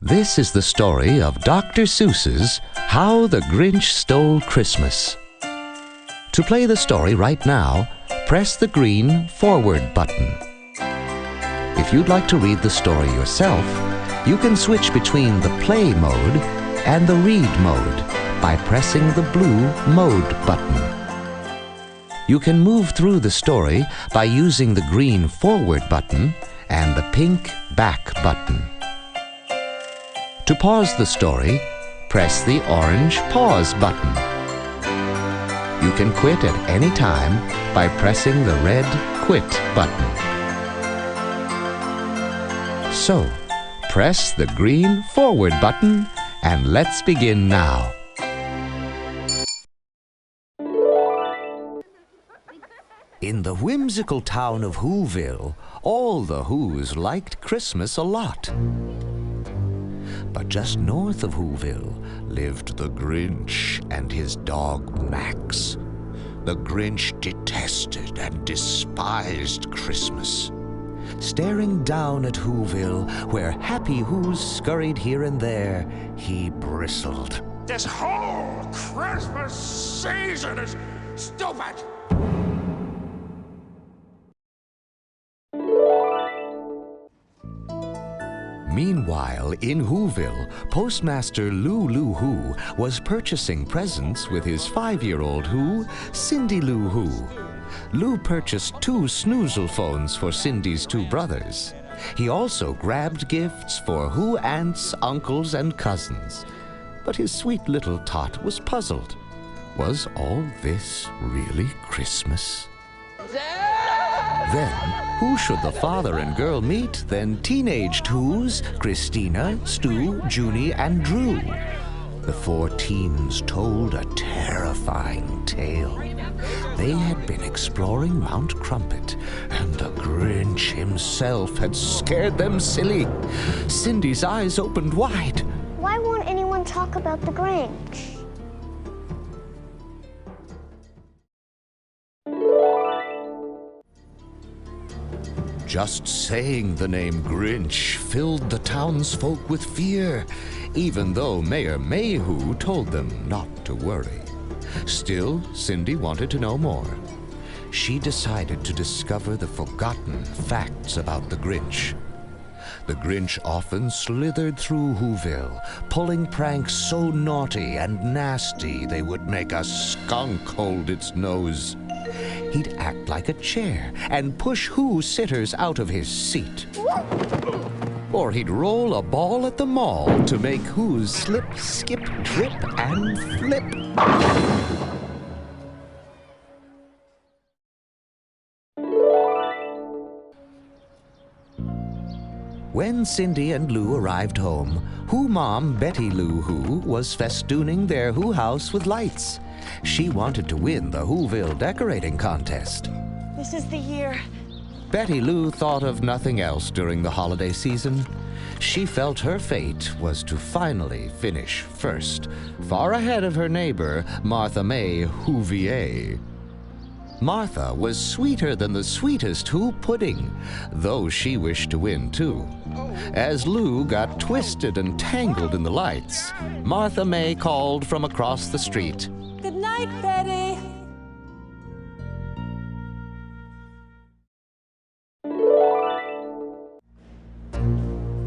This is the story of Dr. Seuss's How the Grinch Stole Christmas. To play the story right now, press the green forward button. If you'd like to read the story yourself, you can switch between the play mode and the read mode by pressing the blue mode button. You can move through the story by using the green forward button and the pink back button. To pause the story, press the orange pause button. You can quit at any time by pressing the red quit button. So, press the green forward button and let's begin now. In the whimsical town of Whoville, all the Whos liked Christmas a lot. But just north of Whoville lived the Grinch and his dog Max. The Grinch detested and despised Christmas. Staring down at Whoville, where happy Whos scurried here and there, he bristled. This whole Christmas season is stupid! Meanwhile, in Whoville, Postmaster Lou Who was purchasing presents with his 5-year-old Who, Cindy Lou Who. Lou purchased 2 snoozle phones for Cindy's 2 brothers. He also grabbed gifts for Who aunts, uncles, and cousins. But his sweet little tot was puzzled. Was all this really Christmas? Then, who should the father and girl meet than teenaged Whos, Christina, Stu, Junie, and Drew. The 4 teens told a terrifying tale. They had been exploring Mount Crumpet, and the Grinch himself had scared them silly. Cindy's eyes opened wide. Why won't anyone talk about the Grinch? Just saying the name Grinch filled the townsfolk with fear, even though Mayor Mayhew told them not to worry. Still, Cindy wanted to know more. She decided to discover the forgotten facts about the Grinch. The Grinch often slithered through Whoville, pulling pranks so naughty and nasty they would make a skunk hold its nose. He'd act like a chair and push Who sitters out of his seat. Or he'd roll a ball at the mall to make Who's slip, skip, trip, and flip. When Cindy and Lou arrived home, Who mom Betty Lou Who was festooning their Who house with lights. She wanted to win the Whoville decorating contest. This is the year. Betty Lou thought of nothing else during the holiday season. She felt her fate was to finally finish first, far ahead of her neighbor, Martha May Whovier. Martha was sweeter than the sweetest Who pudding, though she wished to win too. As Lou got twisted and tangled in the lights, Martha May called from across the street. Good night, Betty.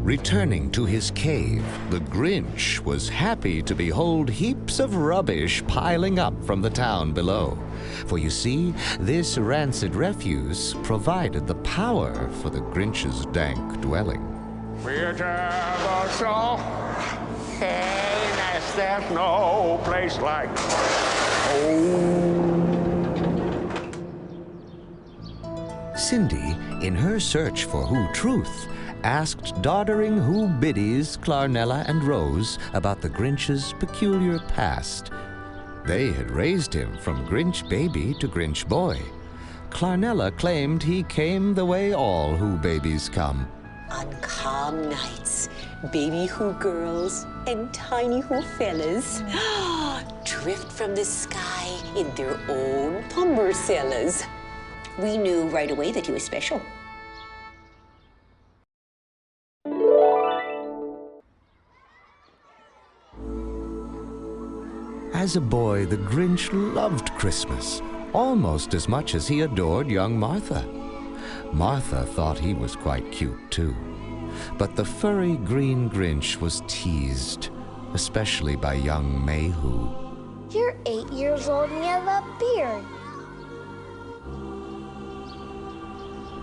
Returning to his cave, the Grinch was happy to behold heaps of rubbish piling up from the town below. For you see, this rancid refuse provided the power for the Grinch's dank dwelling. Beautiful soul, hey, there's no place like home. Cindy, in her search for Who truth, asked doddering Who biddies Clarnella and Rose about the Grinch's peculiar past. They had raised him from Grinch baby to Grinch boy. Clarnella claimed he came the way all Who babies come. On calm nights, baby Who girls and tiny Who fellas drift from the sky in their own umbrellas. We knew right away that he was special. As a boy, the Grinch loved Christmas almost as much as he adored young Martha. Martha thought he was quite cute, too. But the furry green Grinch was teased, especially by young Mayhew. You're 8 years old and you have a beard.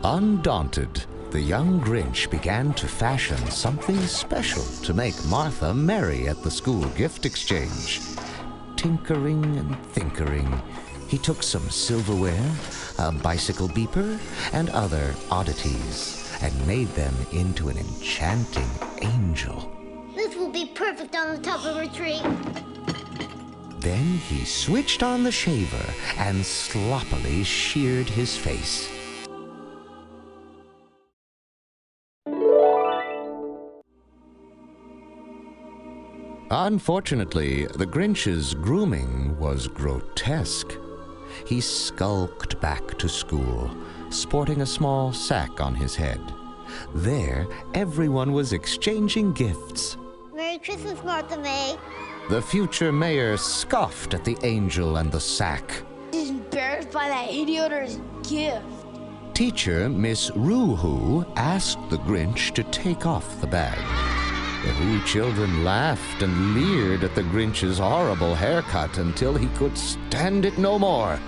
Undaunted, the young Grinch began to fashion something special to make Martha merry at the school gift exchange. Tinkering and thinkering, he took some silverware, a bicycle beeper, and other oddities, and made them into an enchanting angel. This will be perfect on the top of a tree. Then he switched on the shaver and sloppily sheared his face. Unfortunately, the Grinch's grooming was grotesque. He skulked back to school, sporting a small sack on his head. There, everyone was exchanging gifts. Merry Christmas, Martha May. The future mayor scoffed at the angel and the sack. He's embarrassed by that idiot or his gift. Teacher Miss Who asked the Grinch to take off the bag. The Who children laughed and leered at the Grinch's horrible haircut until he could stand it no more.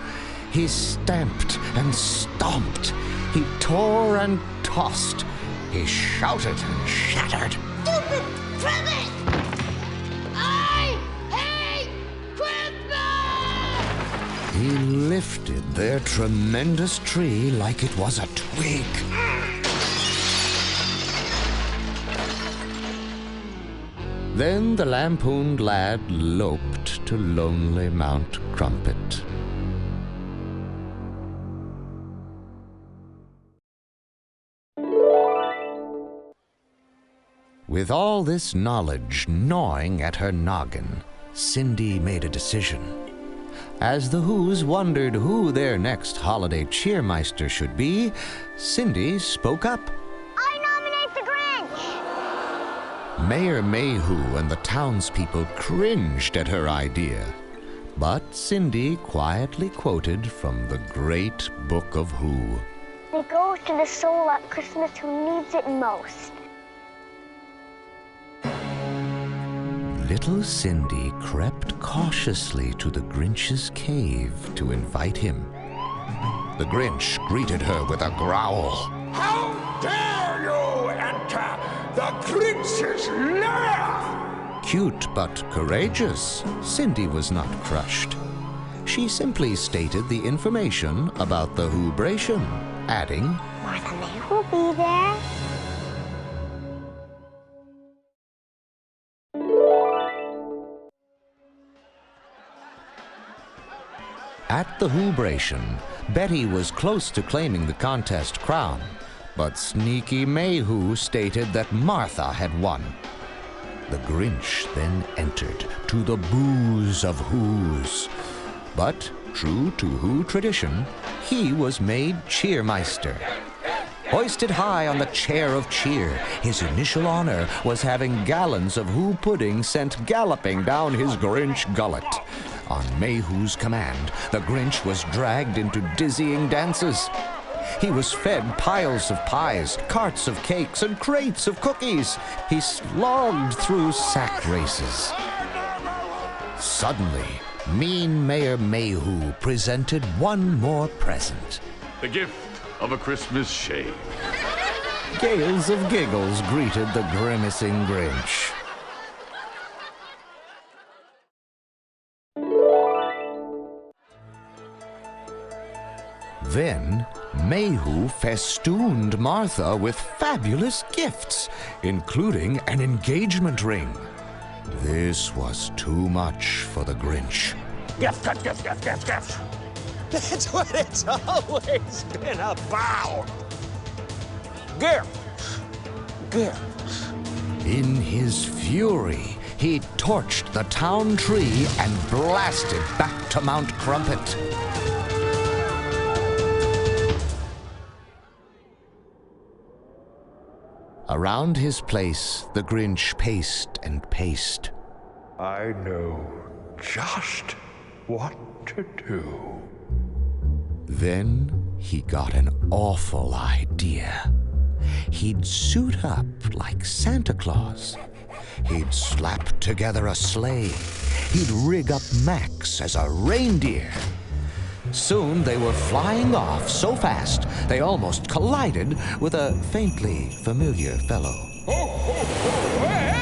He stamped and stomped. He tore and tossed. He shouted and shattered. Stupid premise! I hate Christmas! He lifted their tremendous tree like it was a twig. Then the lampooned lad loped to lonely Mount Crumpet. With all this knowledge gnawing at her noggin, Cindy made a decision. As the Whos wondered who their next holiday cheermeister should be, Cindy spoke up. I nominate the Grinch! Mayor Mayhew and the townspeople cringed at her idea. But Cindy quietly quoted from the great Book of Who. It goes to the soul at Christmas who needs it most. Little Cindy crept cautiously to the Grinch's cave to invite him. The Grinch greeted her with a growl. How dare you enter the Grinch's lair? Cute but courageous, Cindy was not crushed. She simply stated the information about the Who-bration, adding, Martha May will be there. At the Who-bration, Betty was close to claiming the contest crown, but sneaky Mayhew stated that Martha had won. The Grinch then entered to the booze of Whos. But, true to Who tradition, he was made cheermeister. Hoisted high on the chair of cheer, his initial honor was having gallons of Who pudding sent galloping down his Grinch gullet. On Mayhew's command, the Grinch was dragged into dizzying dances. He was fed piles of pies, carts of cakes, and crates of cookies. He slogged through sack races. Suddenly, mean Mayor Mayhew presented one more present. The gift of a Christmas shave. Gales of giggles greeted the grimacing Grinch. Then, Mayhew festooned Martha with fabulous gifts, including an engagement ring. This was too much for the Grinch. Gift, gift, gift, gift, gift, gift. That's what it's always been about. Gifts. Gifts. In his fury, he torched the town tree and blasted back to Mount Crumpet. Around his place, the Grinch paced and paced. I know just what to do. Then he got an awful idea. He'd suit up like Santa Claus. He'd slap together a sleigh. He'd rig up Max as a reindeer. Soon they were flying off so fast they almost collided with a faintly familiar fellow. Ho, ho, ho, hey!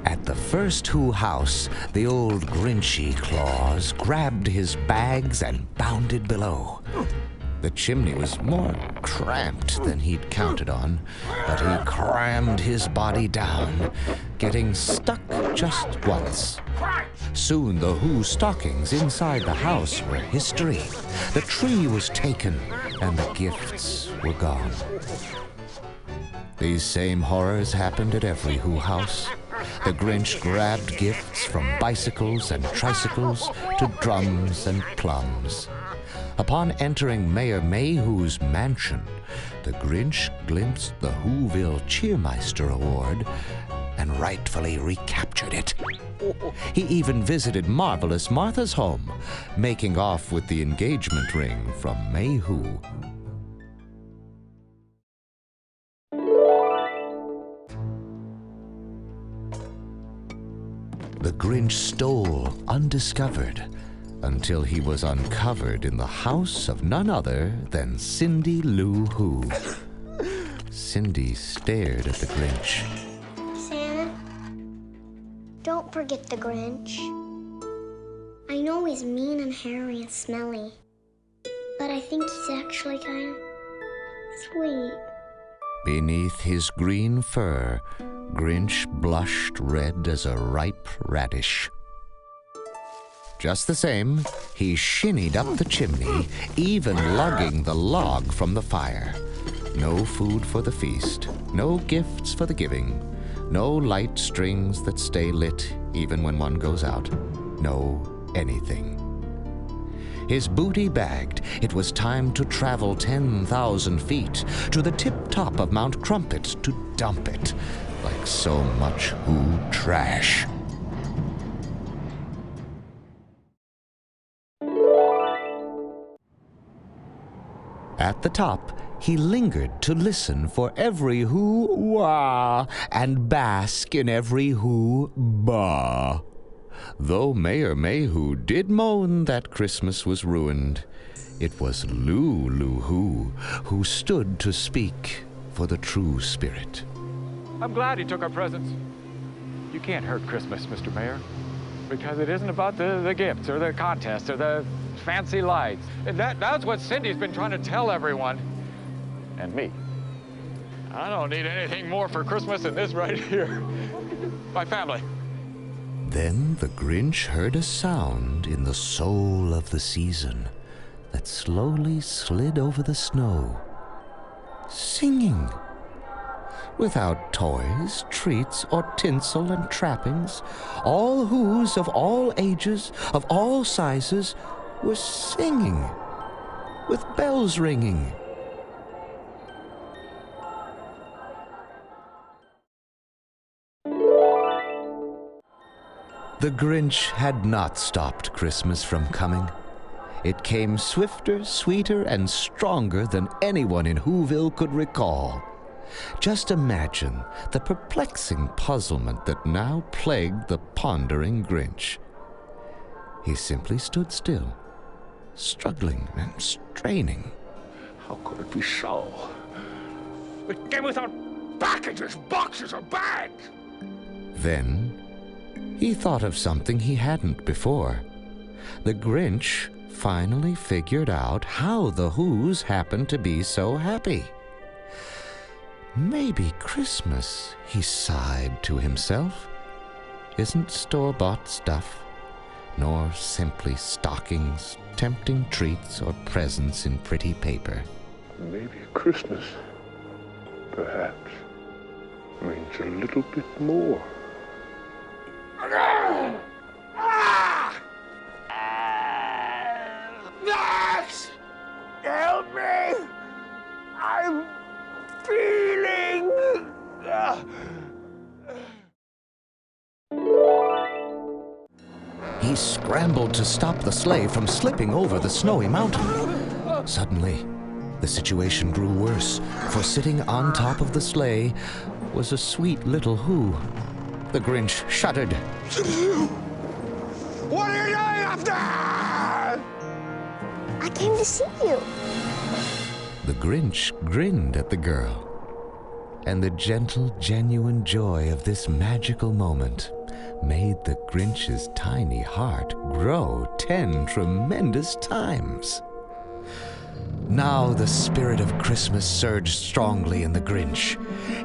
At the first Who house, the old Grinchy Claus grabbed his bags and bounded below. The chimney was more cramped than he'd counted on, but he crammed his body down, getting stuck just once. Soon the Who stockings inside the house were history. The tree was taken, and the gifts were gone. These same horrors happened at every Who house. The Grinch grabbed gifts from bicycles and tricycles to drums and plums. Upon entering Mayor Mayhew's mansion, the Grinch glimpsed the Whoville Cheermeister Award and rightfully recaptured it. He even visited Marvelous Martha's home, making off with the engagement ring from Mayhew. The Grinch stole undiscovered until he was uncovered in the house of none other than Cindy Lou Who. Cindy stared at the Grinch. Santa, don't forget the Grinch. I know he's mean and hairy and smelly, but I think he's actually kind of sweet. Beneath his green fur, Grinch blushed red as a ripe radish. Just the same, he shinnied up the chimney, even lugging the log from the fire. No food for the feast, no gifts for the giving, no light strings that stay lit even when one goes out, no anything. His booty bagged, it was time to travel 10,000 feet to the tip-top of Mount Crumpet to dump it, like so much Who trash. At the top, he lingered to listen for every Who-wah and bask in every Who-bah. Though Mayor Mayhew did moan that Christmas was ruined, it was Lou who stood to speak for the true spirit. I'm glad he took our presents. You can't hurt Christmas, Mr. Mayor, because it isn't about the gifts or the contests or the fancy lights. And that's what Cindy's been trying to tell everyone. And me. I don't need anything more for Christmas than this right here. My family. Then the Grinch heard a sound in the soul of the season that slowly slid over the snow. Singing. Without toys, treats, or tinsel and trappings, all Whos of all ages, of all sizes, were singing, with bells ringing. The Grinch had not stopped Christmas from coming. It came swifter, sweeter, and stronger than anyone in Whoville could recall. Just imagine the perplexing puzzlement that now plagued the pondering Grinch. He simply stood still, struggling and straining. How could it be so? It came without packages, boxes, or bags. Then he thought of something he hadn't before. The Grinch finally figured out how the Whos happened to be so happy. Maybe Christmas, he sighed to himself, isn't store-bought stuff, nor simply stockings, tempting treats, or presents in pretty paper. Maybe Christmas, perhaps, means a little bit more. Max! Help me! I'm feeling. He scrambled to stop the sleigh from slipping over the snowy mountain. Suddenly, the situation grew worse, for sitting on top of the sleigh was a sweet little Who. The Grinch shuddered. What are you doing up there? I came to see you. The Grinch grinned at the girl, and the gentle, genuine joy of this magical moment made the Grinch's tiny heart grow 10 tremendous times. Now the spirit of Christmas surged strongly in the Grinch.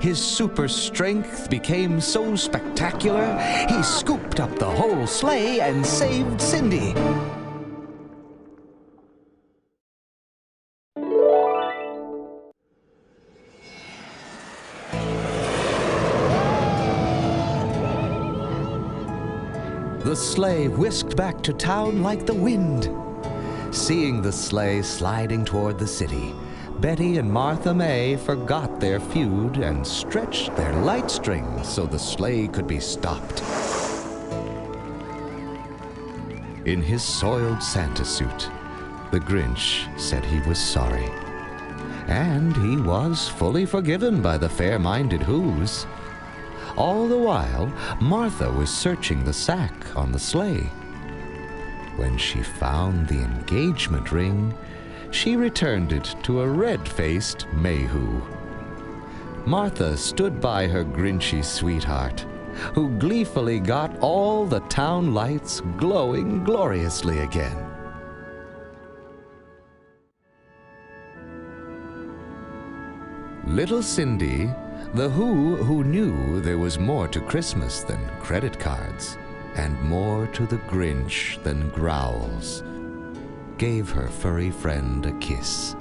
His super strength became so spectacular, he scooped up the whole sleigh and saved Cindy. The sleigh whisked back to town like the wind. Seeing the sleigh sliding toward the city, Betty and Martha May forgot their feud and stretched their light strings so the sleigh could be stopped. In his soiled Santa suit, the Grinch said he was sorry. And he was fully forgiven by the fair-minded Whos. All the while, Martha was searching the sack on the sleigh. When she found the engagement ring, she returned it to a red-faced Mayhew. Martha stood by her Grinchy sweetheart, who gleefully got all the town lights glowing gloriously again. Little Cindy, the who knew there was more to Christmas than credit cards, and more to the Grinch than growls, gave her furry friend a kiss.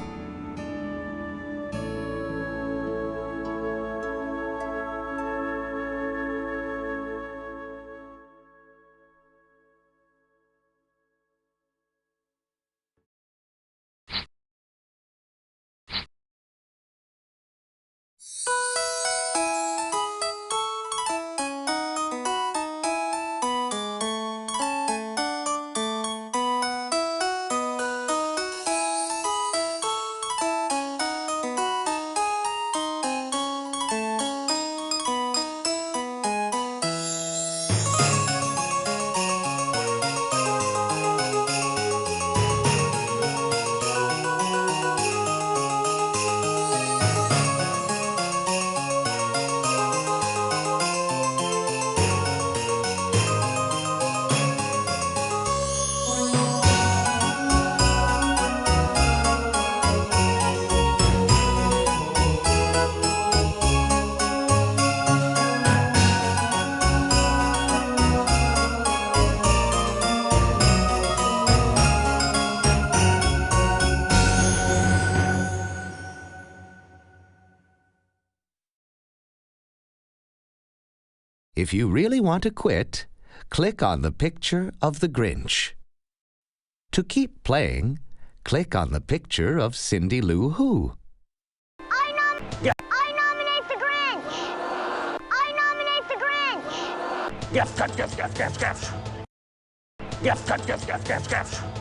If you really want to quit, click on the picture of the Grinch. To keep playing, click on the picture of Cindy Lou Who. I nominate the Grinch! I nominate the Grinch! Gift, gift, gift, gift, gift, gift. Gift, gift, gift, gift, gift, gift.